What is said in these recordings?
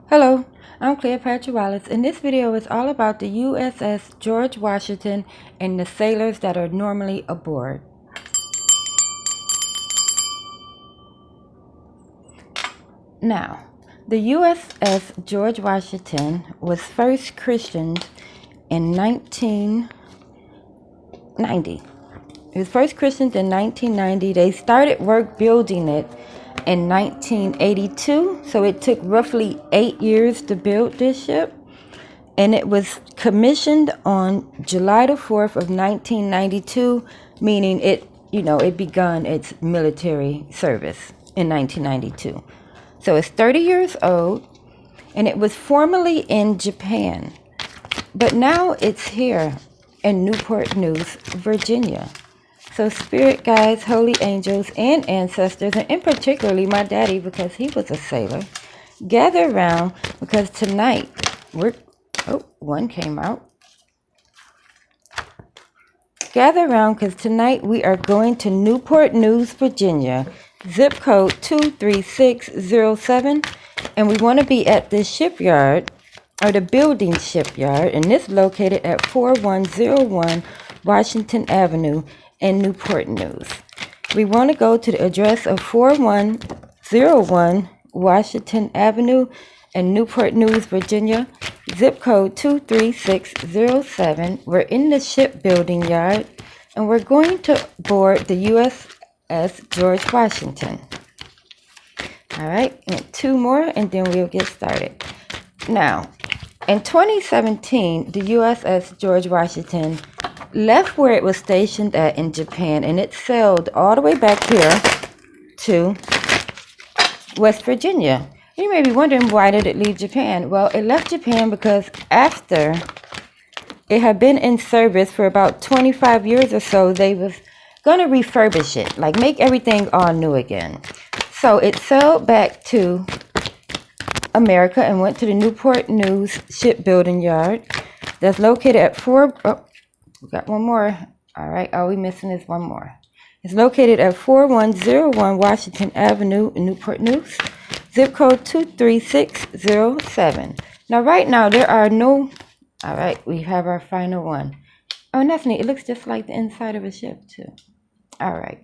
Hello, I'm Cleopatra Wallace, and this video is all about the USS George Washington and the sailors that are normally aboard. Now, the USS George Washington was first christened in 1990. It was first christened in 1990. They started work building it in 1982, so it took roughly 8 years to build this ship. And it was commissioned on July the 4th of 1992, meaning it begun its military service in 1992. So it's 30 years old, and it was formerly in Japan, but now it's here in Newport News, Virginia. So spirit guides, holy angels, and ancestors, and in particularly my daddy, because he was a sailor, gather around because tonight one came out. Gather around because tonight we are going to Newport News, Virginia, zip code 23607, and we want to be at the shipyard, or the building shipyard, and this located at 4101 Washington Avenue in Newport News. We want to go to the address of 4101 Washington Avenue in Newport News, Virginia, zip code 23607. We're in the shipbuilding yard, and we're going to board the USS George Washington. All right, and two more, and then we'll get started. Now, in 2017, the USS George Washington left where it was stationed at in Japan, and it sailed all the way back here to West Virginia. You may be wondering, why did it leave Japan? Well, it left Japan because after it had been in service for about 25 years or so, they was going to refurbish it, like make everything all new again. So it sailed back to America and went to the Newport News shipbuilding yard that's located at we got one more. All right, all we missing is one more. It's located at 4101 Washington Avenue in Newport News, zip code 23607. Now, right now, there are no... All right, we have our final one. Oh, and that's neat. It looks just like the inside of a ship, too. All right.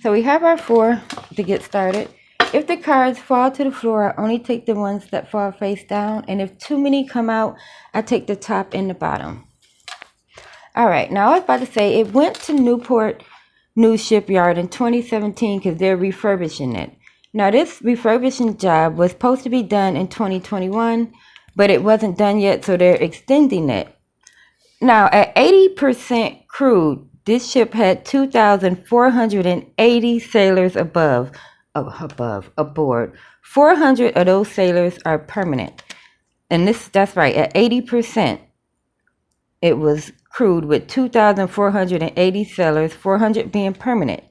So we have our 4 to get started. If the cards fall to the floor, I only take the ones that fall face down. And if too many come out, I take the top and the bottom. All right. Now, I was about to say, it went to Newport News Shipyard in 2017 because they're refurbishing it. Now, this refurbishing job was supposed to be done in 2021, but it wasn't done yet, so they're extending it. Now, at 80% crewed, this ship had 2,480 sailors aboard. 400 of those sailors are permanent. And that's right, at 80%, it was crewed with 2,480 sailors, 400 being permanent.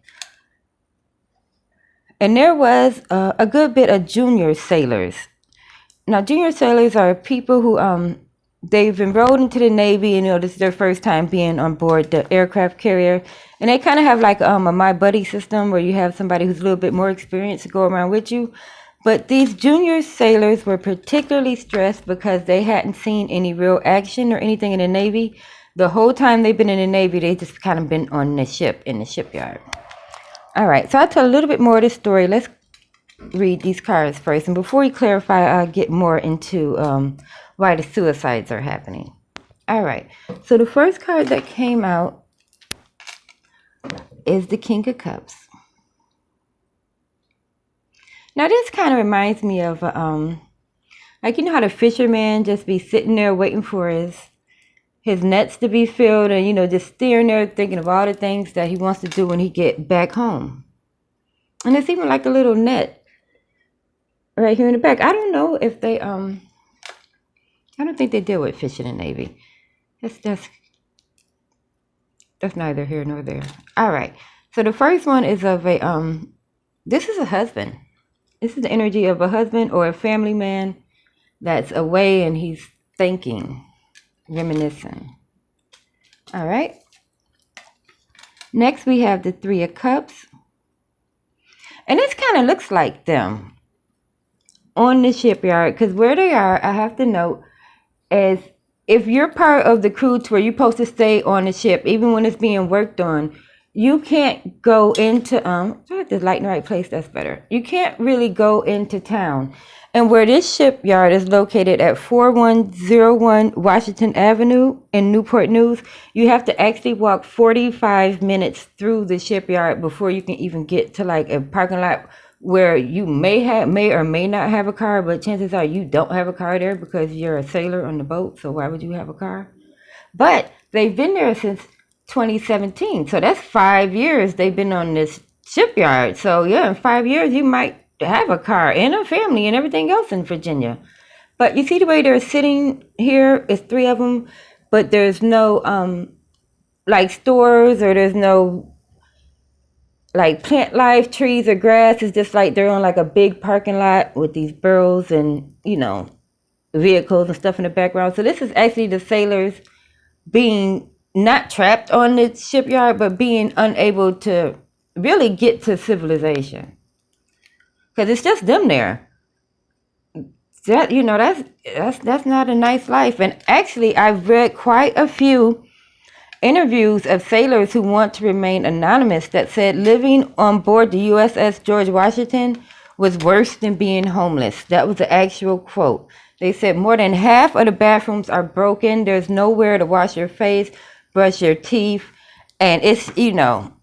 And there was a good bit of junior sailors. Now, junior sailors are people who they've enrolled into the Navy, and this is their first time being on board the aircraft carrier. And they kind of have like a My Buddy system where you have somebody who's a little bit more experienced to go around with you. But these junior sailors were particularly stressed because they hadn't seen any real action or anything in the Navy. The whole time they've been in the Navy, they just kind of been on the ship, in the shipyard. All right, so I'll tell a little bit more of this story. Let's read these cards first. And before we clarify, I'll get more into why the suicides are happening. All right, so the first card that came out is the King of Cups. Now, this kind of reminds me of, like, how the fisherman just be sitting there waiting for his nets to be filled, and, just steering there thinking of all the things that he wants to do when he get back home. And it's even like a little net right here in the back. I don't know if they, I don't think they deal with fish in the Navy. That's neither here nor there. All right. So the first one is of a, this is a husband. This is the energy of a husband or a family man that's away and he's thinking, reminiscing. All right. Next, we have the Three of Cups. And this kind of looks like them. on the shipyard, because where they are, I have to note, is if you're part of the crew to where you're supposed to stay on the ship, even when it's being worked on, you can't go into try to light in the right place, that's better. You can't really go into town. And where this shipyard is located at 4101 Washington Avenue in Newport News, you have to actually walk 45 minutes through the shipyard before you can even get to like a parking lot where you may or may not have a car, but chances are you don't have a car there because you're a sailor on the boat, so why would you have a car? But they've been there since 2017, so that's 5 years they've been on this shipyard. So yeah, in 5 years you might have a car and a family and everything else in Virginia. But you see the way they're sitting here, it's 3 of them, but there's no like stores, or there's no like plant life, trees or grass. It's just like they're on like a big parking lot with these barrels and, you know, vehicles and stuff in the background. So this is actually the sailors being not trapped on the shipyard, but being unable to really get to civilization, because it's just them there. That, you know, that's not a nice life. And actually, I've read quite a few interviews of sailors who want to remain anonymous that said living on board the USS George Washington was worse than being homeless. That was the actual quote. They said more than half of the bathrooms are broken. There's nowhere to wash your face, brush your teeth. And it's, you know,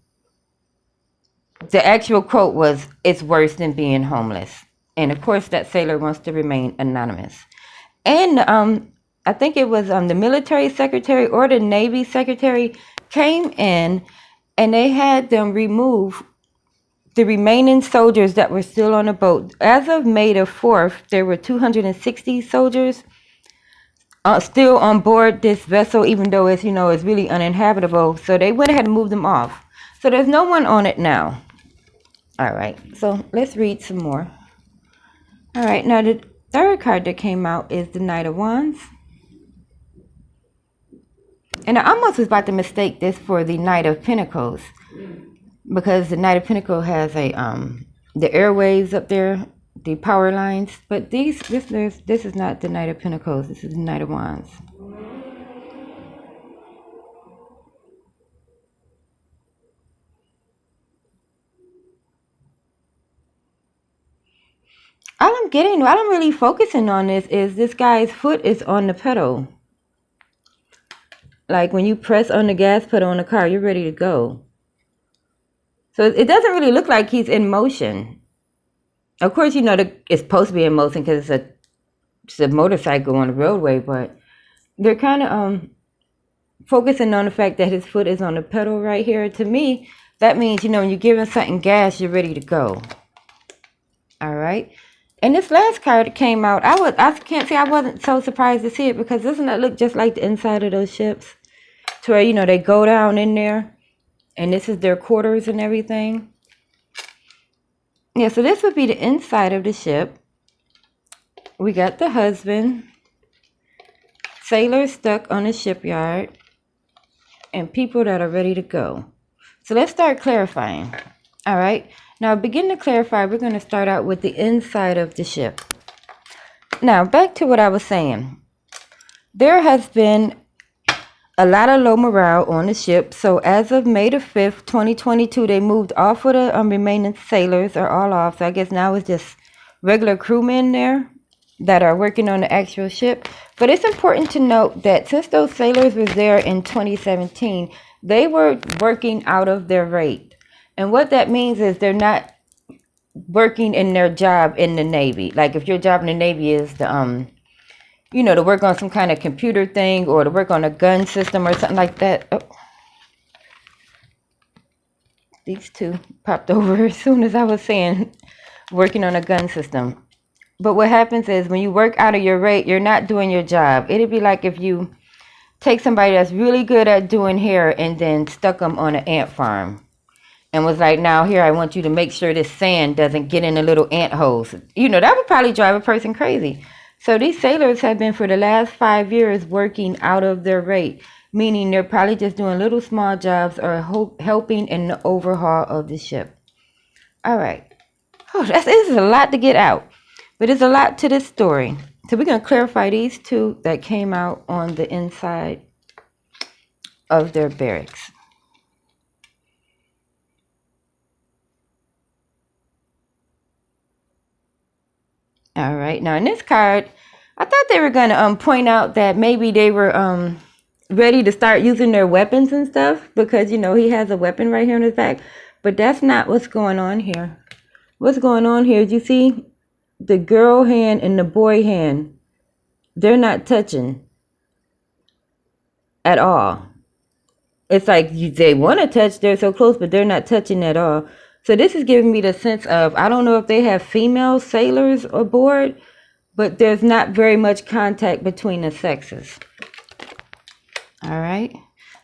the actual quote was, it's worse than being homeless. And of course, that sailor wants to remain anonymous. And I think it was the military secretary or the Navy secretary came in and they had them remove the remaining soldiers that were still on the boat. As of May the 4th, there were 260 soldiers still on board this vessel, even though it's, you know, it's really uninhabitable. So they went ahead and moved them off. So there's no one on it now. All right, so let's read some more. All right, now the third card that came out is the Knight of Wands. And I almost was about to mistake this for the Knight of Pentacles, because the Knight of Pentacles has a the airwaves up there, the power lines. But this is not the Knight of Pentacles. This is the Knight of Wands. All I'm really focusing on this guy's foot is on the pedal. Like when you press on the gas pedal on the car, you're ready to go. So it doesn't really look like he's in motion. Of course, you know, it's supposed to be in motion because it's a motorcycle on the roadway, but they're kind of focusing on the fact that his foot is on the pedal right here. To me, that means, you know, when you're giving something gas, you're ready to go. All right. And this last card that came out, I can't say I wasn't so surprised to see it, because doesn't that look just like the inside of those ships? To where, you know, they go down in there and this is their quarters and everything. Yeah, so this would be the inside of the ship. We got the husband, sailors stuck on the shipyard, and people that are ready to go. So let's start clarifying. All right. Now, begin to clarify, we're going to start out with the inside of the ship. Now, back to what I was saying. There has been a lot of low morale on the ship. So as of May the 5th, 2022, they moved off of the remaining sailors, are all off. So I guess now it's just regular crewmen there that are working on the actual ship. But it's important to note that since those sailors were there in 2017, they were working out of their rate. And what that means is they're not working in their job in the Navy. Like if your job in the Navy is to, you know, to work on some kind of computer thing or to work on a gun system or something like that. Oh. These two popped over as soon as I was saying working on a gun system. But what happens is when you work out of your rate, you're not doing your job. It'd be like if you take somebody that's really good at doing hair and then stuck them on an ant farm. And was like, now here, I want you to make sure this sand doesn't get in the little ant holes. You know, that would probably drive a person crazy. So these sailors have been for the last 5 years working out of their rate, meaning they're probably just doing little small jobs or helping in the overhaul of the ship. All right. Oh, this is a lot to get out. But there's a lot to this story. So we're going to clarify these two that came out on the inside of their barracks. All right. Now in this card, I thought they were going to point out that maybe they were ready to start using their weapons and stuff, because, you know, he has a weapon right here on his back. But that's not what's going on here. What's going on here is, you see the girl hand and the boy hand. They're not touching at all. It's like they want to touch, they're so close, but they're not touching at all. So this is giving me the sense of, I don't know if they have female sailors aboard, but there's not very much contact between the sexes. All right.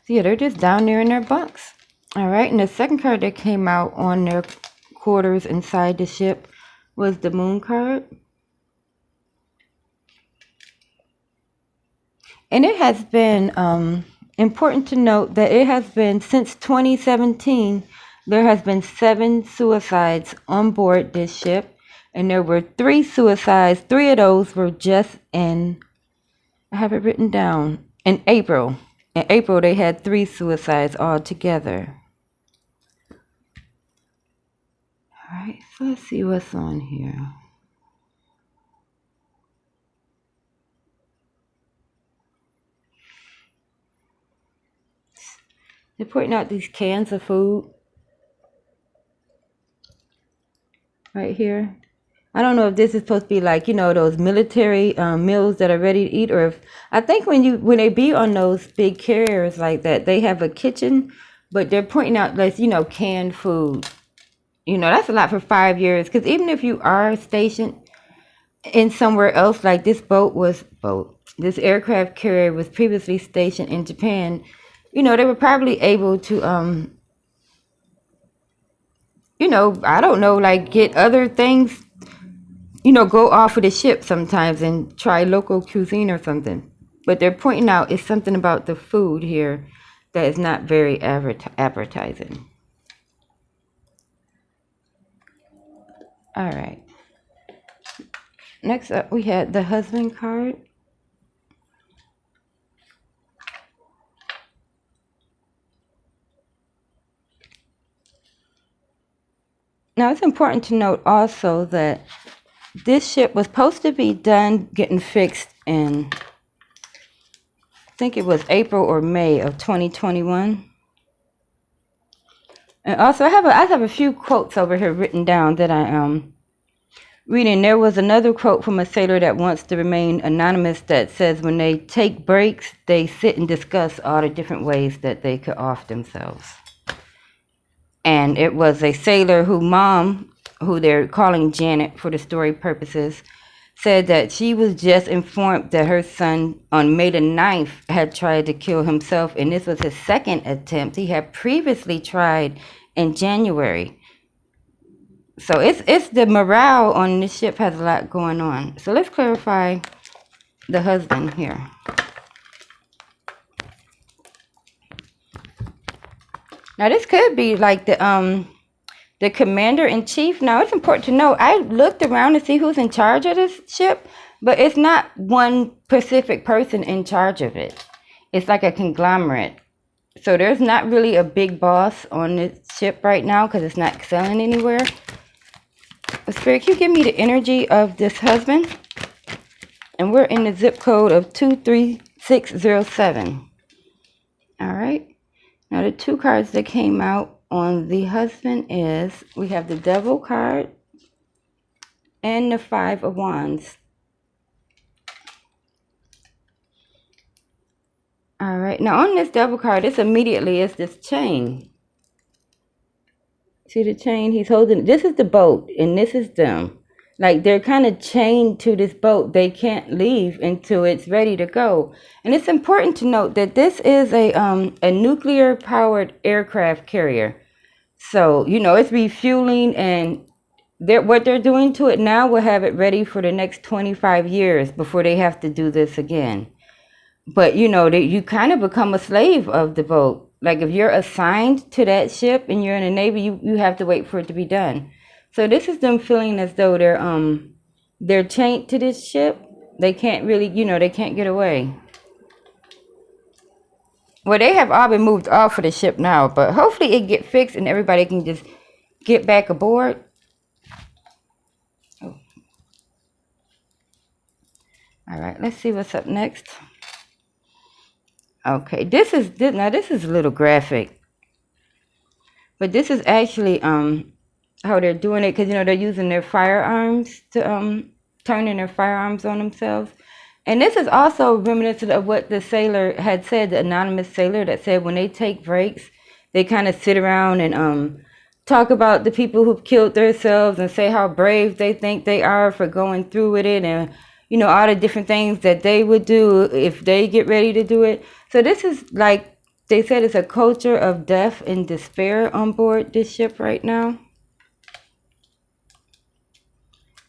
So yeah, they're just down there in their bunks. All right. And the second card that came out on their quarters inside the ship was the moon card. And it has been important to note that it has been, since 2017, there has been 7 suicides on board this ship. And there were 3 suicides. 3 of those were just in, I have it written down, in April. In April, they had 3 suicides altogether. All right, so let's see what's on here. They're putting out these cans of food right here. I don't know if this is supposed to be like, you know, those military meals that are ready to eat, or if, I think when they be on those big carriers like that, they have a kitchen, but they're pointing out, like, you know, canned food. You know, that's a lot for 5 years, because even if you are stationed in somewhere else, like this this aircraft carrier was previously stationed in Japan, you know, they were probably able to, you know, I don't know, like get other things, you know, go off of the ship sometimes and try local cuisine or something. But they're pointing out it's something about the food here that is not very appetizing. All right. Next up, we had the husband card. Now, it's important to note also that this ship was supposed to be done getting fixed in, I think it was April or May of 2021. And also, I have a few quotes over here written down that I reading. There was another quote from a sailor that wants to remain anonymous that says, when they take breaks, they sit and discuss all the different ways that they could off themselves. And it was a sailor who they're calling Janet for the story purposes, said that she was just informed that her son on May the 9th had tried to kill himself, and this was his second attempt. He had previously tried in January. So it's the morale on this ship has a lot going on. So let's clarify the husband here. Now this could be like the commander-in-chief. Now it's important to know, I looked around to see who's in charge of this ship, but it's not one specific person in charge of it. It's like a conglomerate. So there's not really a big boss on this ship right now because it's not sailing anywhere. Spirit, can you give me the energy of this husband? And we're in the zip code of 23607. All right. Now the 2 cards that came out on the husband is, we have the Devil card and the 5 of Wands. All right. Now on this Devil card, this immediately is this chain. See the chain he's holding? This is the boat, and this is them. Like, they're kind of chained to this boat. They can't leave until it's ready to go. And it's important to note that this is a nuclear-powered aircraft carrier. So, you know, it's refueling, and what they're doing to it now will have it ready for the next 25 years before they have to do this again. But, you know, you kind of become a slave of the boat. Like, if you're assigned to that ship and you're in the Navy, you have to wait for it to be done. So this is them feeling as though they're they're chained to this ship. They can't really, they can't get away. Well, they have all been moved off of the ship now, but hopefully it get fixed and everybody can just get back aboard. Oh. All right, let's see what's up next. Okay, this is a little graphic, but this is actually how they're doing it, because they're using their firearms to turning their firearms on themselves. And this is also reminiscent of what the sailor had said, the anonymous sailor that said when they take breaks, they kind of sit around and talk about the people who've killed themselves and say how brave they think they are for going through with it, and all the different things that they would do if they get ready to do it. So this is like they said, it's a culture of death and despair on board this ship right now.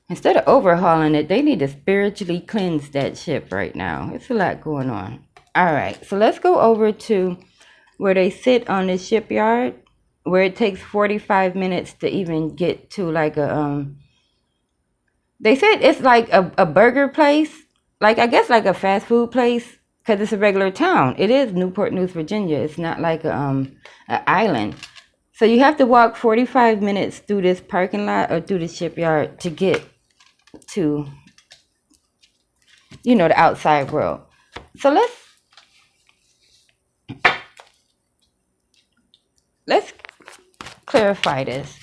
Instead of overhauling it, they need to spiritually cleanse that ship right now. It's a lot going on. All right, so let's go over to where they sit on the shipyard, where it takes 45 minutes to even get to like a they said it's like a burger place, like I guess like a fast food place, because it's a regular town. It is Newport News, Virginia. It's not like an island. So you have to walk 45 minutes through this parking lot or through the shipyard to get to the outside world. So let's clarify this.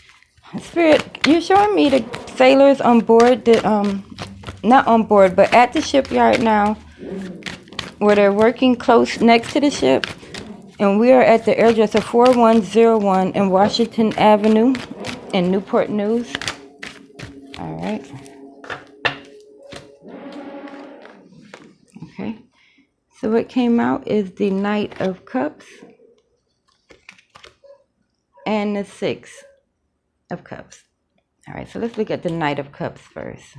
Spirit, you're showing me the sailors on board the not on board, but at the shipyard now, where they're working close next to the ship, and we are at the address of 4101 in Washington Avenue in Newport News. All right. Okay. So what came out is the Knight of Cups and the Six of Cups. All right, so let's look at the Knight of Cups first.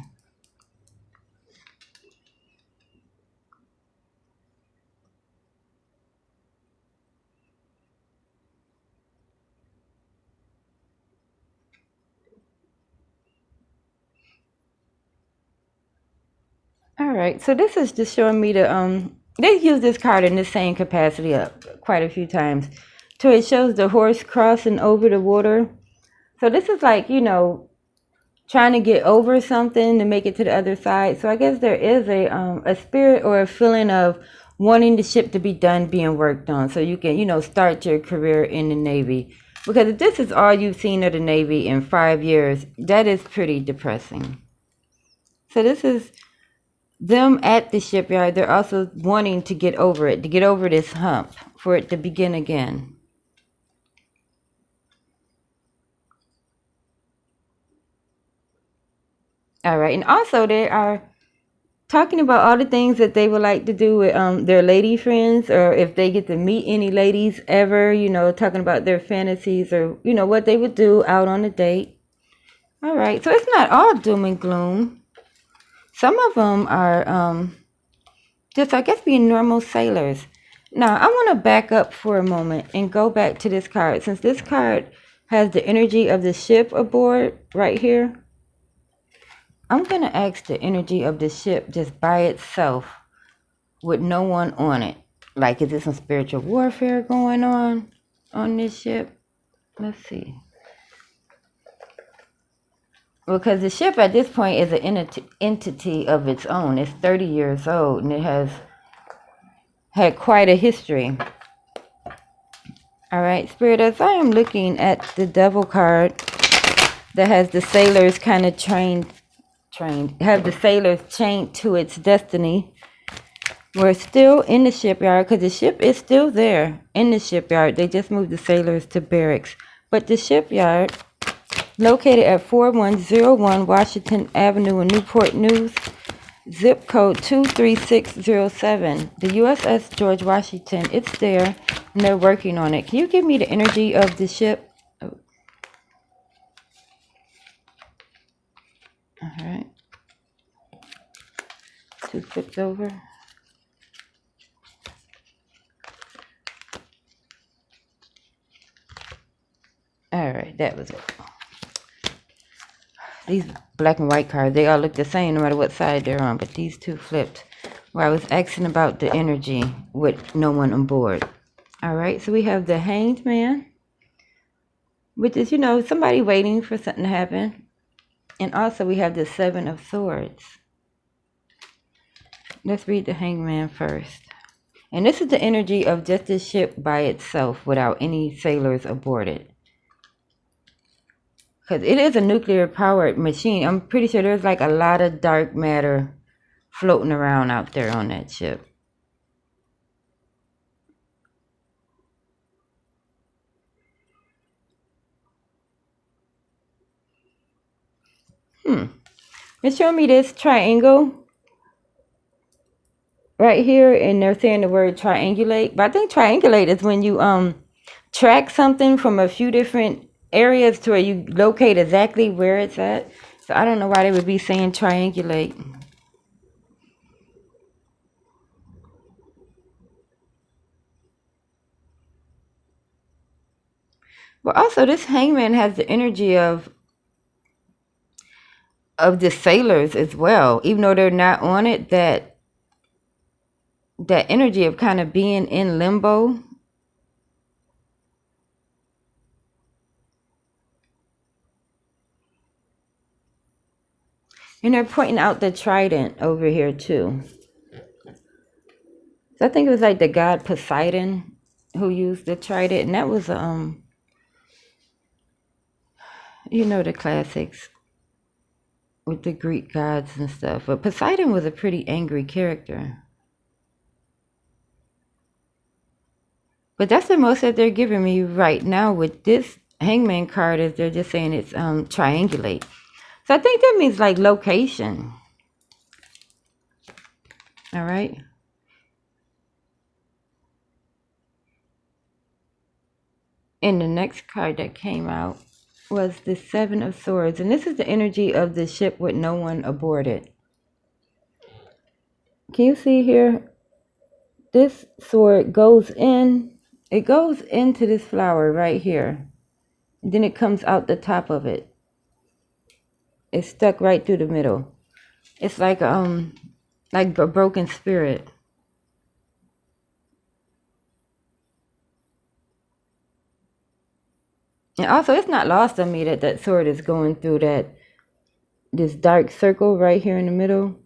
All right, so this is just showing me they use this card in the same capacity quite a few times. So it shows the horse crossing over the water. So this is like, trying to get over something to make it to the other side. So I guess there is a spirit or a feeling of wanting the ship to be done being worked on, so you can, start your career in the Navy. Because if this is all you've seen of the Navy in 5 years, that is pretty depressing. So this is them at the shipyard. They're also wanting to get over it, to get over this hump, for it to begin again. All right, and also they are talking about all the things that they would like to do with their lady friends, or if they get to meet any ladies ever, talking about their fantasies, or what they would do out on a date. All right, so it's not all doom and gloom. Some of them are just, I guess, being normal sailors. Now, I want to back up for a moment and go back to this card, since this card has the energy of the ship aboard right here. I'm going to ask the energy of the ship just by itself with no one on it. Like, is there some spiritual warfare going on this ship? Let's see. Because the ship at this point is an entity of its own. It's 30 years old and it has had quite a history. All right, Spirit, as I am looking at the Devil card that has the sailors kind of have the sailors chained to its destiny. We're still in the shipyard because the ship is still there in the shipyard. They just moved the sailors to barracks. But the shipyard, located at 4101 Washington Avenue in Newport News, zip code 23607. The USS GEORGE Washington, it's there, and they're working on it. Can you give me the energy of the ship? Oh. All right. 2 flips over. All right, that was it. These black and white cards, they all look the same no matter what side they're on, but these two flipped. Where I was asking about the energy with no one on board. All right, so we have the Hanged Man, which is, somebody waiting for something to happen. And also we have the Seven of Swords. Let's read the Hanged Man first. And this is the energy of just the ship by itself without any sailors aboard it. Because it is a nuclear-powered machine. I'm pretty sure there's like a lot of dark matter floating around out there on that ship. It's showing me this triangle right here, and they're saying the word triangulate. But I think triangulate is when you track something from a few different areas to where you locate exactly where it's at. So I don't know why they would be saying triangulate. But also this hangman has the energy of the sailors as well. Even though they're not on it, that energy of kind of being in limbo. And they're pointing out the trident over here too. So I think it was like the god Poseidon who used the trident, and that was the classics with the Greek gods and stuff. But Poseidon was a pretty angry character. But that's the most that they're giving me right now with this hangman card, is they're just saying it's triangulate. So I think that means like location. All right. And the next card that came out was the Seven of Swords. And this is the energy of the ship with no one aboard it. Can you see here? This sword goes in. It goes into this flower right here. Then it comes out the top of it. It's stuck right through the middle. It's like a broken spirit. And also, it's not lost on me that that sword is going through this dark circle right here in the middle,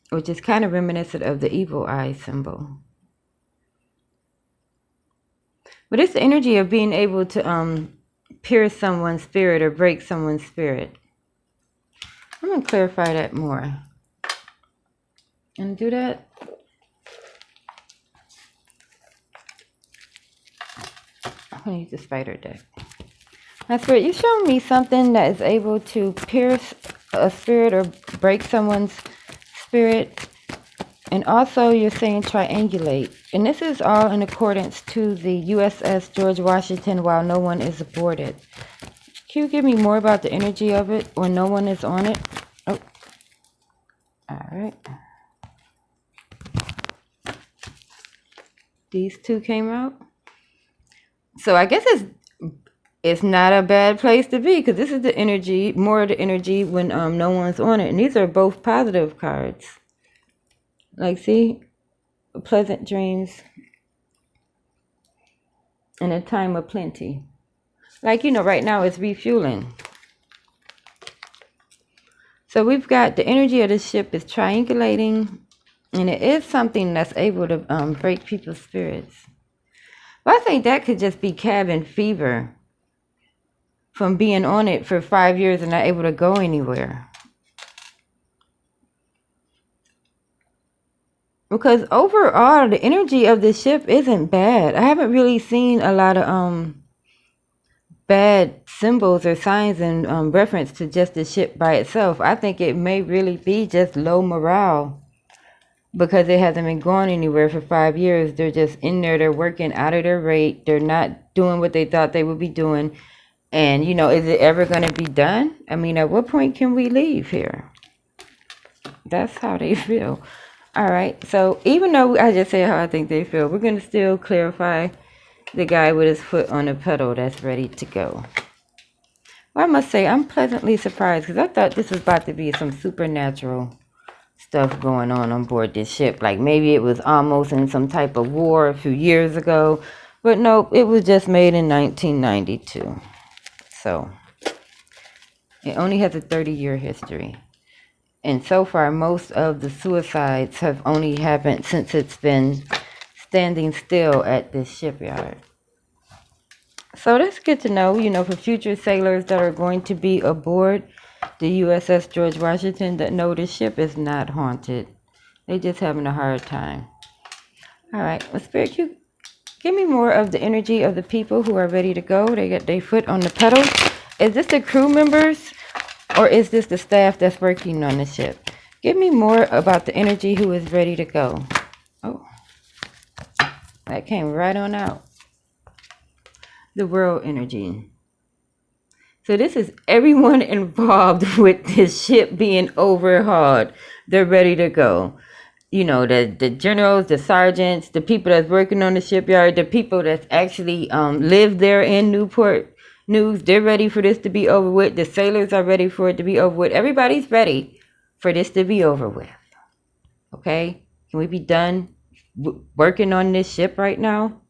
which is kind of reminiscent of the evil eye symbol. But it's the energy of being able to pierce someone's spirit or break someone's spirit. I'm going to clarify that more. And do that. I'm going to use the spider deck. My spirit, you showing me something that is able to pierce a spirit or break someone's spirit. And also you're saying triangulate. And this is all in accordance to the USS GEORGE WASHINGTon while no one is aboard it. Can you give me more about the energy of it when no one is on it? Oh. All right. These two came out. So I guess it's not a bad place to be, because this is the energy, more of the energy when no one's on it. And these are both positive cards. Like, see? Pleasant dreams and a time of plenty. Like, right now it's refueling. So we've got the energy of the ship is triangulating, and it is something that's able to break people's spirits. But I think that could just be cabin fever from being on it for 5 years and not able to go anywhere. Because overall, the energy of the ship isn't bad. I haven't really seen a lot of bad symbols or signs in reference to just the ship by itself. I think it may really be just low morale because it hasn't been going anywhere for 5 years. They're just in there. They're working out of their rate. They're not doing what they thought they would be doing. And, is it ever going to be done? I mean, at what point can we leave here? That's how they feel. All right, so even though I just said how I think they feel, we're going to still clarify the guy with his foot on the pedal that's ready to go. Well, I must say, I'm pleasantly surprised because I thought this was about to be some supernatural stuff going on board this ship. Like maybe it was almost in some type of war a few years ago. But nope, it was just made in 1992. So it only has a 30-year history. And so far, most of the suicides have only happened since it's been standing still at this shipyard. So that's good to know, for future sailors that are going to be aboard the USS George Washington, that know the ship is not haunted. They're just having a hard time. All right, well, Spirit, you give me more of the energy of the people who are ready to go. They got their foot on the pedal. Is this the crew members or is this the staff that's working on the ship? Give me more about the energy who is ready to go. Oh, that came right on out. The world energy. So this is everyone involved with this ship being overhauled. They're ready to go. The generals, the sergeants, the people that's working on the shipyard, the people that actually live there in Newport News, they're ready for this to be over with. The sailors are ready for it to be over with. Everybody's ready for this to be over with. Okay? Can we be done working on this ship right now?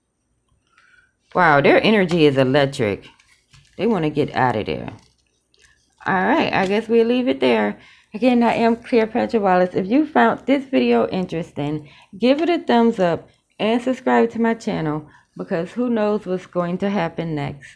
Wow, their energy is electric. They want to get out of there. All right, I guess we'll leave it there. Again, I am Cleopatra Wallace. If you found this video interesting, give it a thumbs up and subscribe to my channel because who knows what's going to happen next.